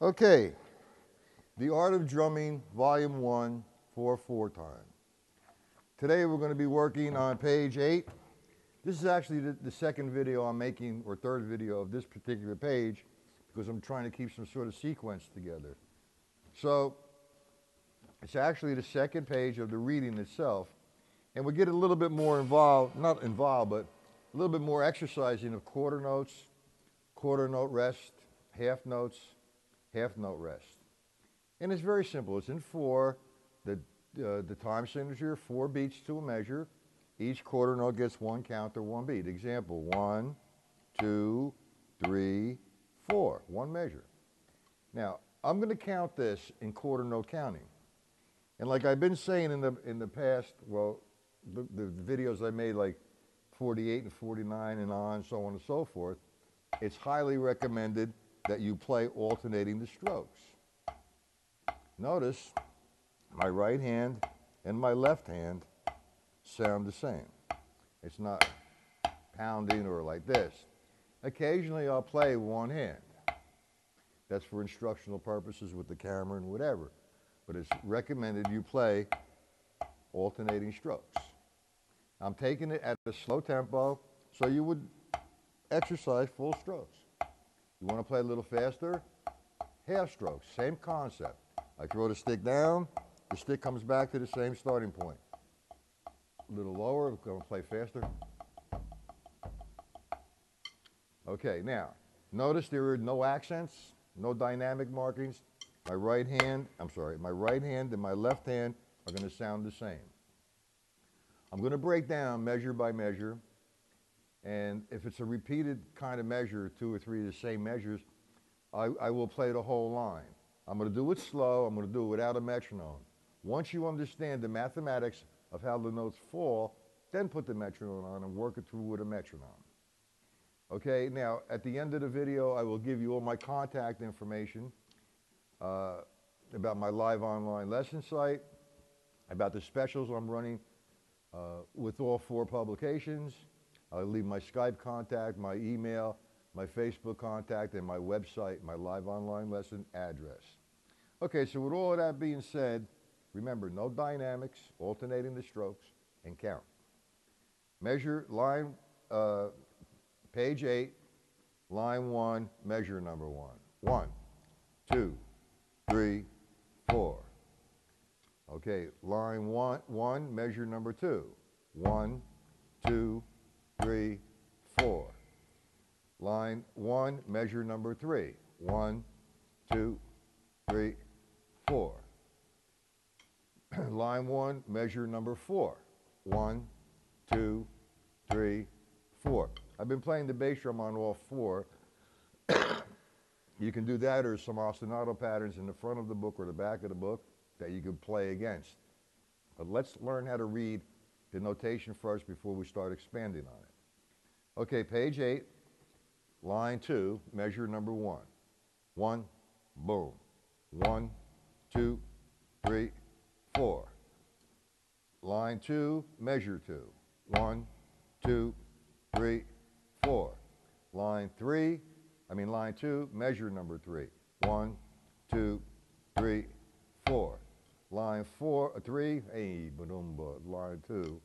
Okay, The Art of Drumming, Volume 1, 4/4 time. Today we're going to be working on page 8. This is actually the second video I'm making, or third video of this particular page, because I'm trying to keep some sort of sequence together. So, it's actually the second page of the reading itself, and we get a little bit more involved, not involved, but a little bit more exercising of quarter notes, quarter note rest, half notes, half note rest. And it's very simple. It's in 4. The time signature, 4 beats to a measure. Each quarter note gets 1 count or 1 beat. Example, 1, 2, 3, 4. 1 measure. Now, I'm going to count this in quarter note counting. And like I've been saying in the past, well, the videos I made, like 48 and 49 and on, so on and so forth, it's highly recommended that you play alternating the strokes. Notice my right hand and my left hand sound the same. It's not pounding or like this. Occasionally I'll play one hand. That's for instructional purposes with the camera and whatever. But it's recommended you play alternating strokes. I'm taking it at a slow tempo, so you would exercise full strokes. You want to play a little faster? Half strokes, same concept. I throw the stick down, the stick comes back to the same starting point. A little lower, we're going to play faster. Okay, now, notice there are no accents, no dynamic markings. My right hand and my left hand are going to sound the same. I'm going to break down measure by measure, and if it's a repeated kind of measure, 2 or 3 of the same measures, I will play the whole line. I'm going to do it slow. I'm going to do it without a metronome. Once you understand the mathematics of how the notes fall, then put the metronome on and work it through with a metronome. Okay, now at the end of the video, I will give you all my contact information about my live online lesson site, about the specials I'm running with all 4 publications. I'll leave my Skype contact, my email, my Facebook contact, and my website, my live online lesson address. Okay, so with all of that being said, remember, no dynamics, alternating the strokes, and count. Measure line, page 8, line 1, measure number 1. 1, 2, 3, 4. Okay, line 1, measure number 2. 1, 2, 3, 4. Line 1, measure number 3. 1, 2, 3, 4. Line 1, measure number 4. 1, 2, 3, 4. I've been playing the bass drum on all 4. You can do that, or some ostinato patterns in the front of the book or the back of the book that you can play against. But let's learn how to read the notation first before we start expanding on it. Okay, page 8, line 2, measure number 1. 1, boom. 1, 2, 3, 4. Line 2, measure 2. 1, 2, 3, 4. Line 2, measure number 3. 1, 2, 3, 4. Line 3, hey, ba-dum-ba, line 2.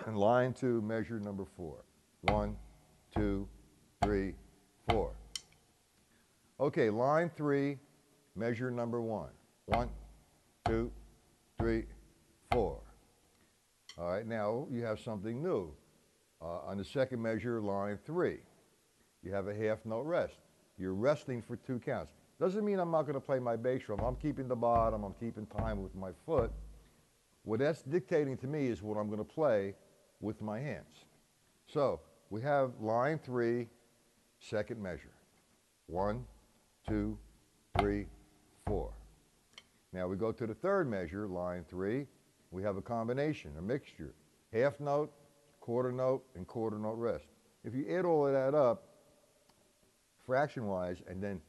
And line 2, measure number 4. 1, 2, 3, 4. Okay, line 3, measure number 1. 1, 2, 3, 4. All right, now you have something new. On the second measure, line 3, you have a half note rest. You're resting for 2 counts. Doesn't mean I'm not going to play my bass drum. I'm keeping the bottom, I'm keeping time with my foot. What that's dictating to me is what I'm going to play with my hands. So we have line 3, second measure. 1, 2, 3, 4. Now we go to the third measure, line 3. We have a combination, a mixture. Half note, quarter note, and quarter note rest. If you add all of that up, fraction-wise, and then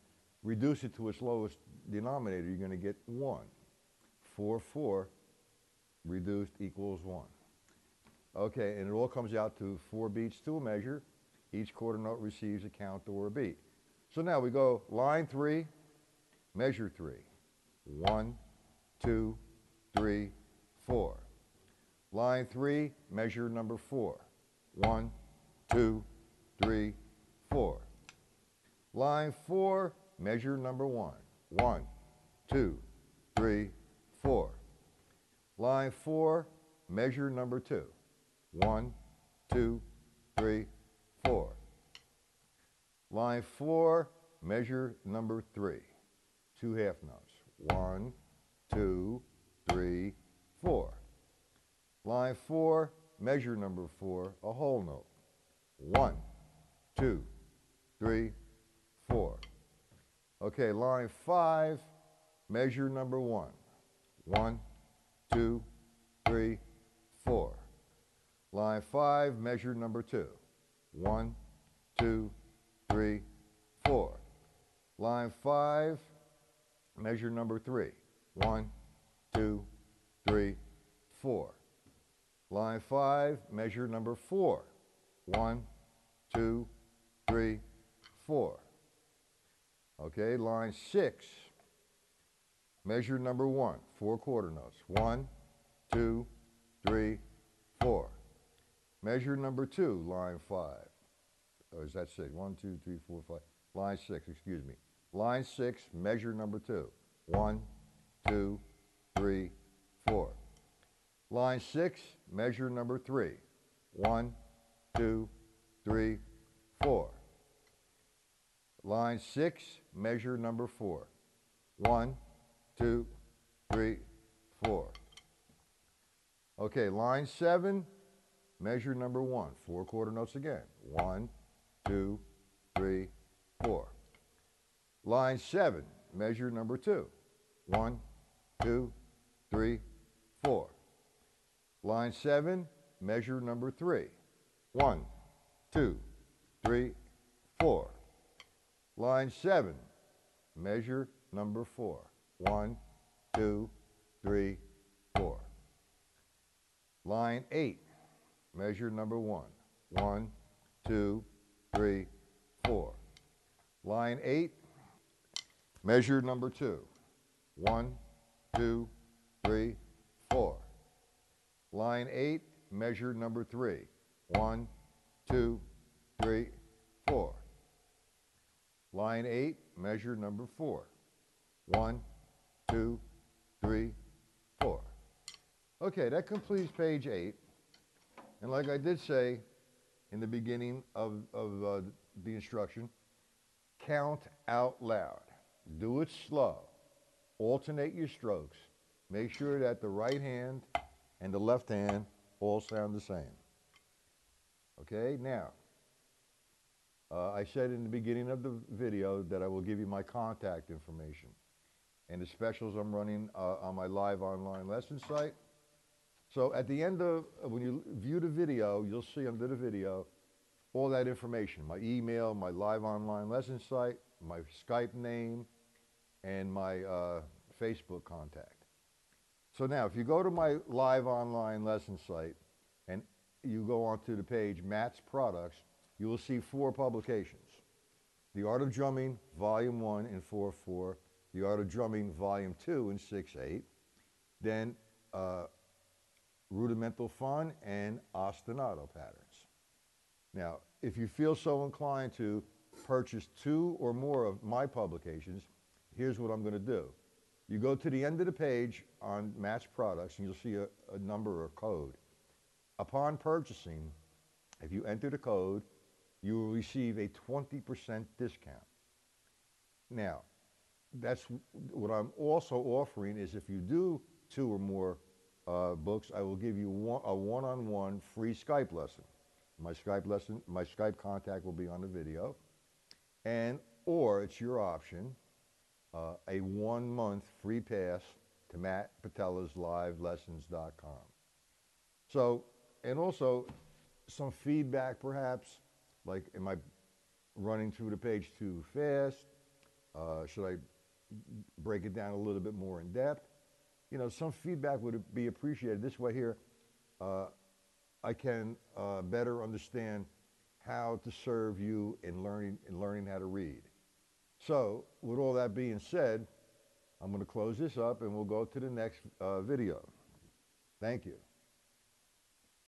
reduce it to its lowest denominator, you're going to get 1. 4, 4 reduced equals 1. Okay, and it all comes out to 4 beats to a measure. Each quarter note receives a count or a beat. So now we go line 3, measure 3. 1, 2, 3, 4. Line 3, measure number 4. 1, 2, 3, 4. Line 4, measure number 1. 1, 2, 3, 4. Line 4, measure number 2. 1, 2, 3, 4. Line 4, measure number 3. 2 half notes. 1, 2, 3, 4. Line 4, measure number 4, a whole note. 1, 2, 3, 4. Okay, line 5, measure number 1. 1, 2, 3, 4. Line 5, measure number 2. 1, 2, 3, 4. Line 5, measure number 3. 1, 2, 3, 4. Line 5, measure number 4. 1, 2, 3, 4. Okay, line 6, measure number 1, 4 quarter notes. 1, 2, 3, 4. Measure number 2, line 5. Or is that 6? 1, 2, 3, 4, 5. Line 6, excuse me. Line 6, measure number 2. 1, 2, 3, 4. Line 6, measure number 3. 1, 2, 3, 4. Line 6, measure number 4. 1, 2, 3, 4. Okay, line 7, measure number 1. 4 quarter notes again. 1, 2, 3, 4. Line 7, measure number 2. 1, 2, 3, 4. Line 7, measure number 3. 1, 2, 3, 4. Line 7, measure number 4. 1, 2, 3, 4. Line 8, measure number 1. 1, 2, 3, 4. Line 8, measure number 2. 1, 2, 3, 4. Line 8, measure number 3. 1, 2, 3, 4. Line 8, measure number 4. 1, 2, 3, 4. Okay, that completes page 8. And like I did say in the beginning of the instruction, count out loud. Do it slow. Alternate your strokes. Make sure that the right hand and the left hand all sound the same. Okay, now, I said in the beginning of the video that I will give you my contact information and the specials I'm running on my live online lesson site. So at the end of, when you view the video, you'll see under the video all that information, my email, my live online lesson site, my Skype name, and my Facebook contact. So now, if you go to my live online lesson site and you go onto the page Matt's Products, you will see 4 publications. The Art of Drumming, Volume 1 in 4/4, The Art of Drumming, Volume 2 in 6/8, then Rudimental Fun and Ostinato Patterns. Now, if you feel so inclined to purchase 2 or more of my publications, here's what I'm going to do. You go to the end of the page on Matt's Products and you'll see a number or code. Upon purchasing, if you enter the code, you will receive a 20% discount. Now, that's what I'm also offering is if you do 2 or more books, I will give you a one-on-one free Skype lesson. My Skype contact will be on the video. Or it's your option, a 1-month free pass to Matt Patella's livelessons.com. So, and also some feedback perhaps, like am I running through the page too fast? Should I break it down a little bit more in depth? You know, some feedback would be appreciated. This way here, I can better understand how to serve you in learning how to read. So with all that being said, I'm going to close this up and we'll go to the next video. Thank you.